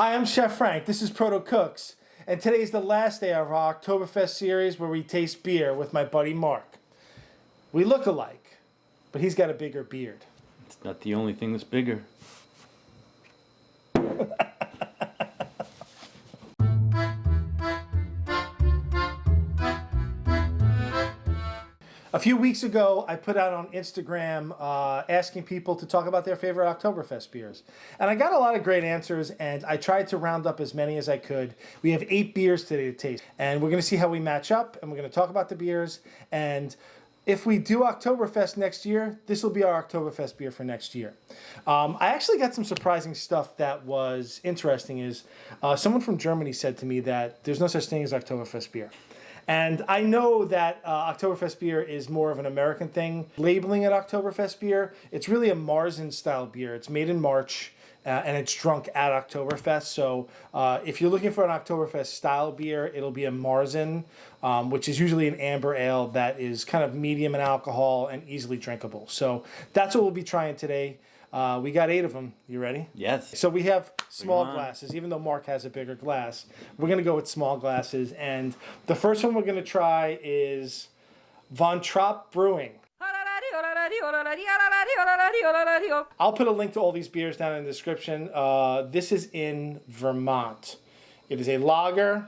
Hi, I'm Chef Frank. This is Protocooks, and today's the last day of our Oktoberfest series where we taste beer with my buddy Mark. We look alike, but he's got a bigger beard. It's not the only thing that's bigger. A few weeks ago, I put out on Instagram asking people to talk about their favorite Oktoberfest beers. And I got a lot of great answers, and I tried to round up as many as I could. We have 8 beers today to taste, and we're going to see how we match up, and we're going to talk about the beers. And if we do Oktoberfest next year, this will be our Oktoberfest beer for next year. I actually got some surprising stuff that was interesting. Someone from Germany said to me that there's no such thing as Oktoberfest beer. And I know that Oktoberfest beer is more of an American thing. Labeling it Oktoberfest beer, it's really a Marzen-style beer. It's made in March, and it's drunk at Oktoberfest. So if you're looking for an Oktoberfest-style beer, it'll be a Marzen, which is usually an amber ale that is kind of medium in alcohol and easily drinkable. So that's what we'll be trying today. We got 8 of them. You ready? Yes. So we have small glasses, even though Mark has a bigger glass. We're going to go with small glasses. And the first one we're going to try is Von Trapp Brewing. I'll put a link to all these beers down in the description. This is in Vermont. It is a lager,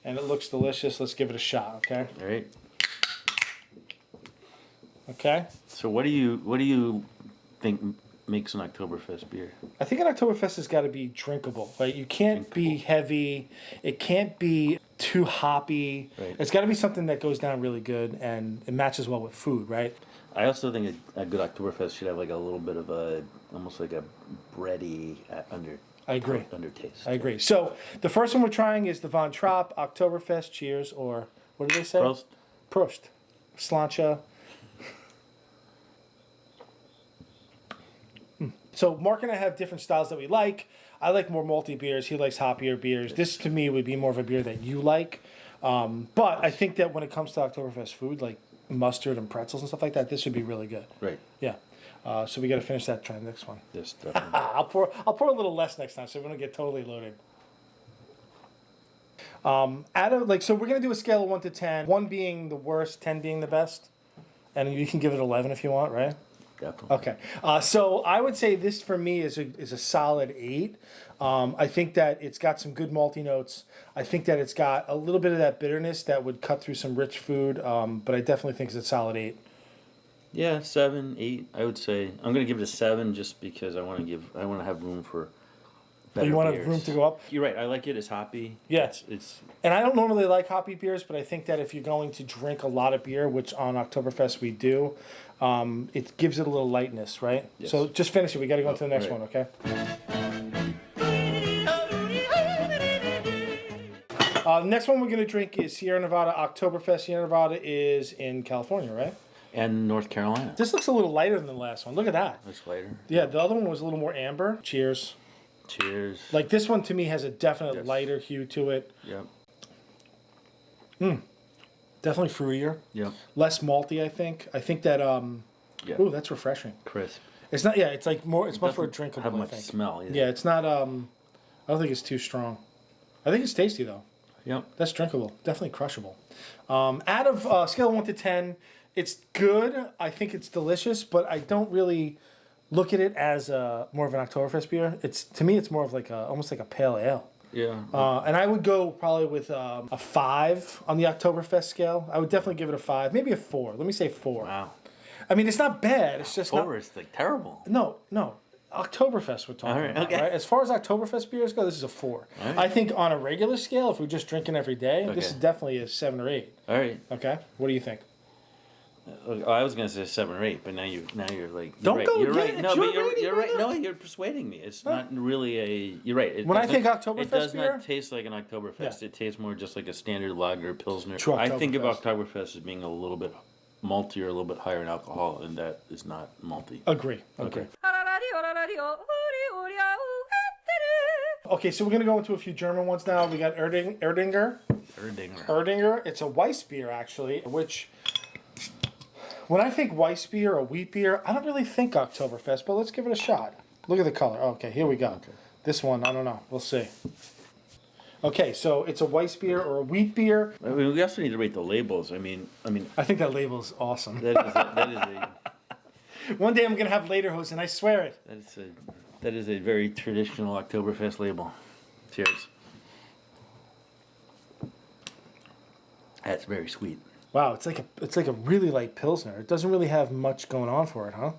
and it looks delicious. Let's give it a shot, okay? All right. Okay. So what do you think makes an Oktoberfest beer? I think an Oktoberfest has got to be drinkable. Right? You can't be heavy. It can't be too hoppy. Right. It's got to be something that goes down really good and it matches well with food, right? I also think a good Oktoberfest should have like a little bit of almost like a bready I agree. undertaste. I agree. So the first one we're trying is the Von Trapp Oktoberfest. Cheers, or what do they say? Prost. Prost. Slancha. So Mark and I have different styles that we like. I like more malty beers. He likes hoppier beers. This, to me, would be more of a beer that you like. But I think that when it comes to Oktoberfest food, like mustard and pretzels and stuff like that, this would be really good. Right. Yeah. So we got to finish that. Try the next one. Yes, definitely. I'll pour a little less next time, so we don't get totally loaded. So we're gonna do a scale of 1 to 10. 1 being the worst, 10 being the best, and you can give it 11 if you want, right? Definitely. Okay. So I would say this for me is a solid 8. I think that it's got some good malty notes. I think that it's got a little bit of that bitterness that would cut through some rich food. But I definitely think it's a solid 8. Yeah, 7, 8. I would say I'm gonna give it a 7 just because I want to have room for better You want beers. room to go up? You're right. I like it. It's hoppy. Yeah. It's And I don't normally like hoppy beers, but I think that if you're going to drink a lot of beer, which on Oktoberfest we do, it gives it a little lightness, right? Yes. So just finish it. We got to go on to the next right. one, okay? The next one we're going to drink is Sierra Nevada Oktoberfest. Sierra Nevada is in California, right? and North Carolina. This looks a little lighter than the last one. Look at that. Looks lighter. Yeah, the other one was a little more amber. Cheers. Cheers. Like this one to me has a definite Yes. lighter hue to it. Yep. Definitely fruitier. Yep. Less malty, I think. I think that Yeah. ooh, that's refreshing. Crisp. It's not it's like more it's much more Doesn't drinkable, have I much think. smell either. Yeah, it's not I don't think it's too strong. I think it's tasty though. Yep. That's drinkable. Definitely crushable. Out of scale of 1 to 10, it's good. I think it's delicious, but I don't really look at it as more of an Oktoberfest beer. To me, it's more of like almost like a pale ale. Yeah. And I would go probably with a 5 on the Oktoberfest scale. I would definitely give it a 5, maybe a 4. Let me say 4. Wow. I mean, it's not bad. It's just 4 is like terrible. No. Oktoberfest we're talking about, okay. right? As far as Oktoberfest beers go, this is a 4. Right. I think on a regular scale, if we're just drinking every day, this is definitely a 7 or 8. All right. Okay? What do you think? I was gonna say 7 or 8, but now you're like Don't right. go You're again. right. It's No, your but you're rating, right. brother. No, you're persuading me. It's not really a. You're right. When I think It Oktoberfest does beer? not taste like an Oktoberfest. Yeah. It tastes more just like a standard lager pilsner. True I think of Oktoberfest. Oktoberfest as being a little bit maltier, a little bit higher in alcohol, and that is not malty. Agree. Okay. Okay, so we're going to go into a few German ones now. We got Erdinger. Erdinger. It's a Weiss beer, actually, which, when I think Weiss beer or wheat beer, I don't really think Oktoberfest, but let's give it a shot. Look at the color. Okay, here we go. Okay. This one, I don't know. We'll see. Okay, so it's a Weiss beer or a wheat beer. I mean, we also need to rate the labels. I mean, I think that label's awesome. that is a One day I'm gonna have Lederhosen, I swear it. that is a very traditional Oktoberfest label. Cheers. That's very sweet. Wow, it's like a really light pilsner. It doesn't really have much going on for it, huh?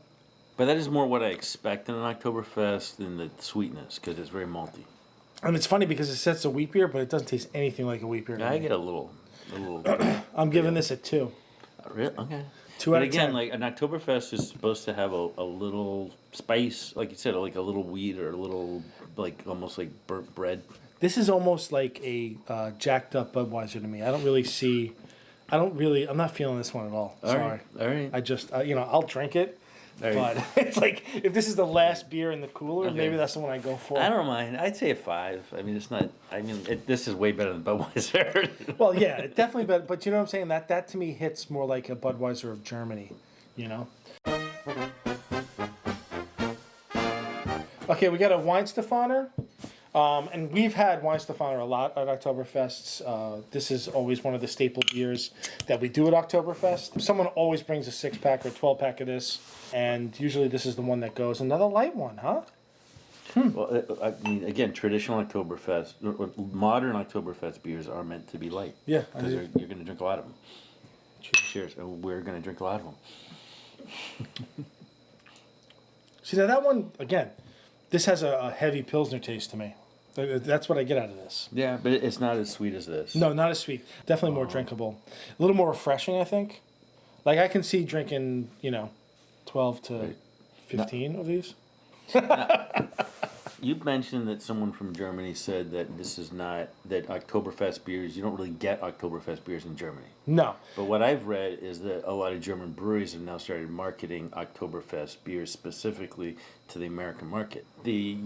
But that is more what I expect in an Oktoberfest than the sweetness, because it's very malty. And it's funny because it says it's a wheat beer, but it doesn't taste anything like a wheat beer. I get a little. I'm giving this a 2. Really? Okay. 2 But out of again, 10. like an Oktoberfest is supposed to have a little spice, like you said, like a little wheat or a little, like almost like burnt bread. This is almost like a jacked up Budweiser to me. I'm not feeling this one at all. Sorry. All right. I just, I'll drink it. All right. But it's like, if this is the last beer in the cooler, Okay. maybe that's the one I go for. I don't mind. I'd say a 5. I mean, it's not. I mean, this is way better than Budweiser. Well, yeah, it definitely better. But you know what I'm saying? That to me hits more like a Budweiser of Germany, you know? Okay, we got a Weihenstephaner. And we've had Weihenstephaner a lot at Oktoberfests. This is always one of the staple beers that we do at Oktoberfest. Someone always brings a 6-pack or 12-pack of this, and usually this is the one that goes. Another light one, huh? Well, I mean, again, traditional Oktoberfest, modern Oktoberfest beers are meant to be light. Yeah. Because you're going to drink a lot of them. Cheers. And we're going to drink a lot of them. See, now that one, again, this has a heavy Pilsner taste to me. That's what I get out of this. Yeah, but it's not as sweet as this. No, not as sweet. Definitely more drinkable. A little more refreshing, I think. Like, I can see drinking, 12 to 15 of these. You mentioned that someone from Germany said that this is not, that Oktoberfest beers, you don't really get Oktoberfest beers in Germany. No. But what I've read is that a lot of German breweries have now started marketing Oktoberfest beers specifically to the American market. The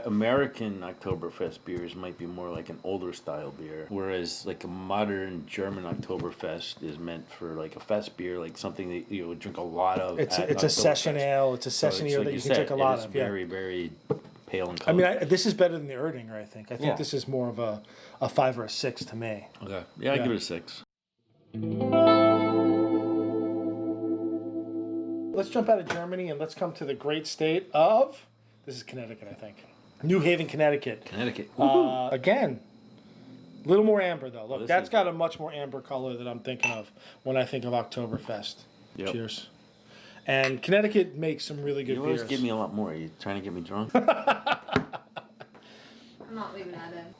American Oktoberfest beers might be more like an older style beer, whereas like a modern German Oktoberfest is meant for like a fest beer, like something that you would drink a lot of. It's a session ale. It's a session ale that you can drink a lot of. It's very, very pale and I color. mean, this is better than the Erdinger, I think. I think Yeah. this is more of a 5 or a 6 to me. Okay. Yeah, I give it a 6. Let's jump out of Germany and let's come to the great state of, this is Connecticut, I think. New Haven, Connecticut. Connecticut. Again, a little more amber though. Look, this that's is got a much more amber color that I'm thinking of when I think of Oktoberfest. Yep. Cheers. And Connecticut makes some really good You always beers. give me a lot more. Are you trying to get me drunk? I'm not leaving that in.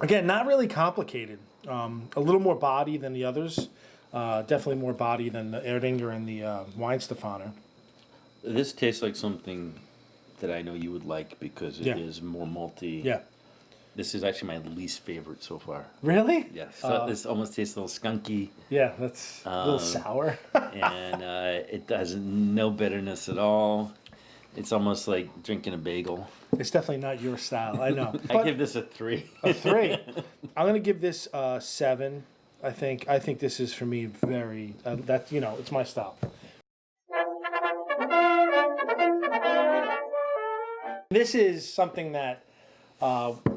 Again, not really complicated. A little more body than the others. Definitely more body than the Erdinger and the Weihenstephaner. This tastes like something that I know you would like because it is more malty. Yeah. This is actually my least favorite so far. Really? Yes. So this almost tastes a little skunky. Yeah, that's a little sour. And it has no bitterness at all. It's almost like drinking a bagel. It's definitely not your style, I know. I give this a 3. A 3. I'm gonna give this 7. I think this is for me very. That's it's my style. This is something that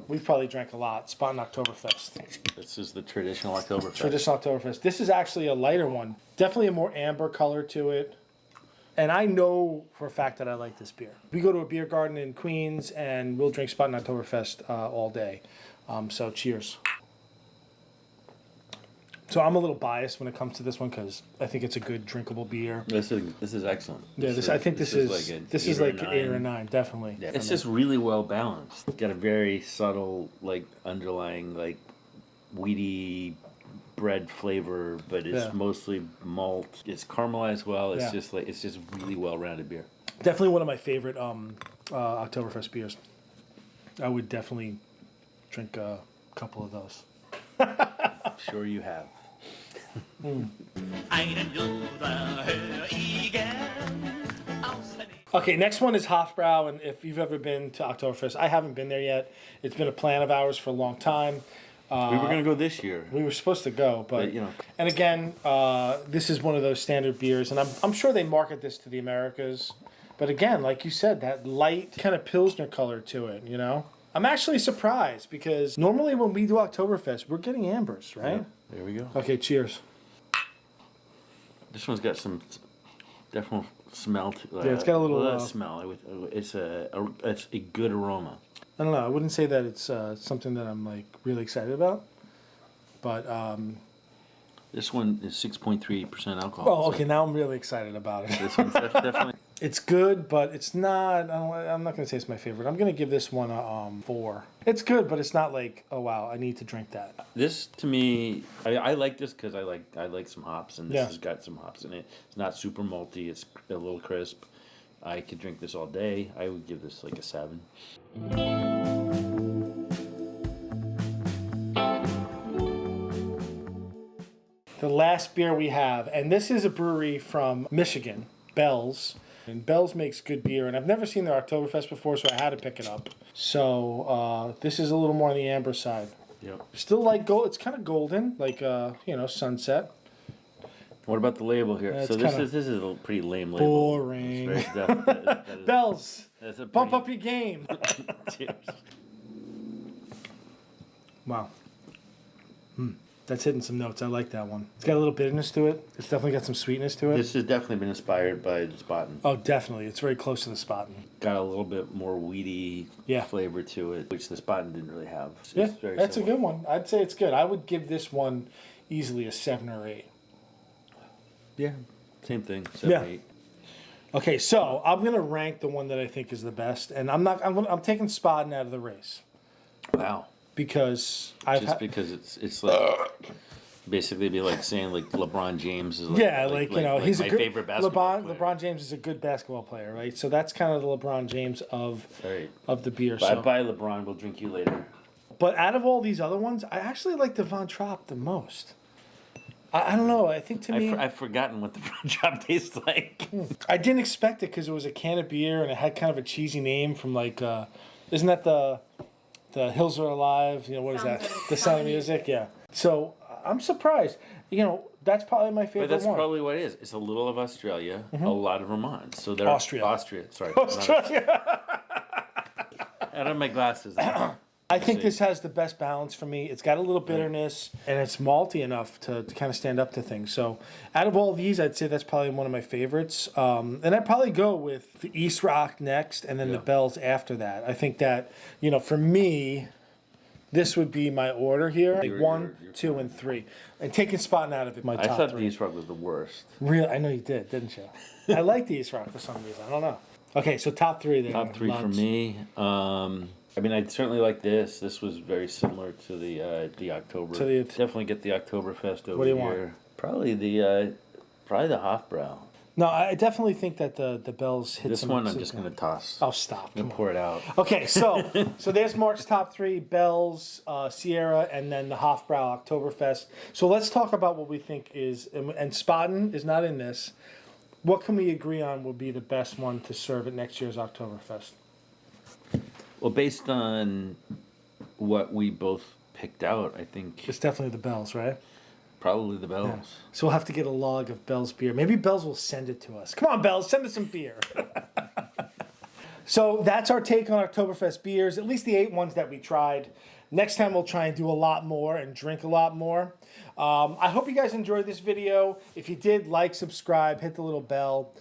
we've probably drank a lot. Spaten Oktoberfest. This is the traditional Oktoberfest. Traditional Oktoberfest. This is actually a lighter one. Definitely a more amber color to it. And I know for a fact that I like this beer. We go to a beer garden in Queens and we'll drink Spaten Oktoberfest all day. So cheers. So I'm a little biased when it comes to this one because I think it's a good drinkable beer. This is excellent. Yeah, I think this is like an 8 or a 9, definitely. Yeah, it's just really well balanced. It's got a very subtle, like underlying, like weedy bread flavor, but it's mostly malt. It's caramelized well. It's just really well rounded beer. Definitely one of my favorite Oktoberfest beers. I would definitely drink a couple of those. Sure you have. Okay, next one is Hofbrau, and if you've ever been to Oktoberfest, I haven't been there yet. It's been a plan of ours for a long time. We were going to go this year. We were supposed to go, but and again, this is one of those standard beers, and I'm sure they market this to the Americas, But again, like you said, that light kind of Pilsner color to it, you know? I'm actually surprised because normally when we do Oktoberfest, we're getting ambers, right? Yep. There we go. Okay, cheers. This one's got some definite smell to it. Yeah, it's got a little smell. It's a good aroma. I don't know. I wouldn't say that it's something that I'm like really excited about, but This one is 6.3% alcohol. oh, okay. Now I'm really excited about it. This one's definitely. It's good, but it's not. I'm not gonna say it's my favorite. I'm gonna give this one a 4. It's good, but it's not like, oh wow, I need to drink that. This to me, I like this because I like some hops, and this has got some hops in it. It's not super malty. It's a little crisp. I could drink this all day. I would give this like a 7. The last beer we have, and this is a brewery from Michigan, Bell's. And Bell's makes good beer, and I've never seen their Oktoberfest before, so I had to pick it up. So this is a little more on the amber side. Yep. Still like gold. It's kind of golden, like sunset. What about the label here? Yeah, so this is a pretty lame label. Boring. That is Bell's, that's a bump pretty- up your game. Cheers. Wow. That's hitting some notes. I like that one. It's got a little bitterness to it. It's definitely got some sweetness to it. This has definitely been inspired by the Spaten. Oh, definitely. It's very close to the Spaten. Got a little bit more weedy Yeah. flavor to it, which the Spaten didn't really have. It's Yeah, very that's similar. a good one. I'd say it's good. I would give this one easily a 7 or 8. Yeah, same thing. 7, Yeah. 8. Okay, so I'm gonna rank the one that I think is the best, and I'm taking Spaten out of the race Wow. because Just because it's like basically be like saying like LeBron James is like, he's my a good favorite basketball player. LeBron James is a good basketball player, right? So that's kind of the LeBron James of Right. the beer. Bye So. bye LeBron. We'll drink you later. But out of all these other ones, I actually like the Von Trapp the most. I don't know. I think to me, I've forgotten what the Von Trapp tastes like. I didn't expect it because it was a can of beer and it had kind of a cheesy name from like, isn't that the Hills Are Alive? You know, what is that? The Sound of Music? Yeah. So I'm surprised. You know, that's probably my favorite But that's one. probably what it is. It's a little of Australia, a lot of Vermont. So they're Austria. Sorry. Australia. I don't have my glasses. I think this has the best balance for me. It's got a little bitterness, and it's malty enough to kind of stand up to things. So out of all these, I'd say that's probably one of my favorites. And I'd probably go with the East Rock next, and then the Bells after that. I think that, for me, this would be my order here. Like 1, 2, and 3. And taking Spaten out of it, my top I thought 3. the East Rock was the worst. Really? I know you did, didn't you? I like the East Rock for some reason. I don't know. Okay, so top 3 there. Top 3 for Ludz. me. I mean, I certainly like this. This was very similar to the October. Definitely get the Oktoberfest over What do you here. want? Probably the Hofbrau. No, I definitely think that the Bells hit This some... one I'm just going to toss. Oh, stop. I'm going to pour it out. Okay, so there's Mark's top 3, Bell's, Sierra, and then the Hofbrau Oktoberfest. So let's talk about what we think is, and Spaten is not in this. What can we agree on will be the best one to serve at next year's Oktoberfest? Well, based on what we both picked out, I think It's definitely the Bells, right? probably the Bells. So we'll have to get a log of Bell's beer. Maybe Bell's will send it to us. Come on, Bell's, send us some beer. So that's our take on Oktoberfest beers, at least the 8 ones that we tried. Next time we'll try and do a lot more and drink a lot more. I hope you guys enjoyed this video. If you did, like, subscribe, hit the little bell.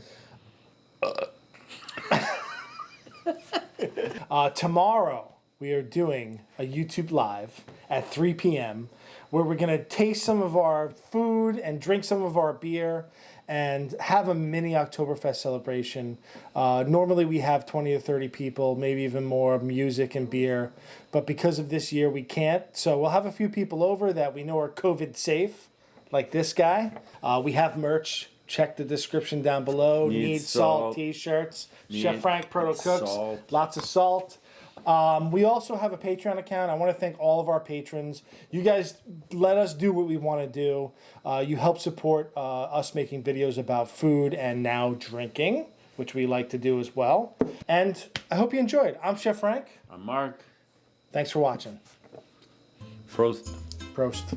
Tomorrow we are doing a YouTube Live at 3 p.m. where we're going to taste some of our food and drink some of our beer and have a mini Oktoberfest celebration. Normally we have 20 or 30 people, maybe even more, music and beer. But because of this year, we can't. So we'll have a few people over that we know are COVID safe, like this guy. We have merch. Check the description down below. Need salt t-shirts. Chef Frank Protocooks. Lots of salt. We also have a Patreon account. I want to thank all of our patrons. You guys let us do what we want to do. You help support us making videos about food and now drinking, which we like to do as well. And I hope you enjoyed. I'm Chef Frank. I'm Mark. Thanks for watching. Prost. Prost.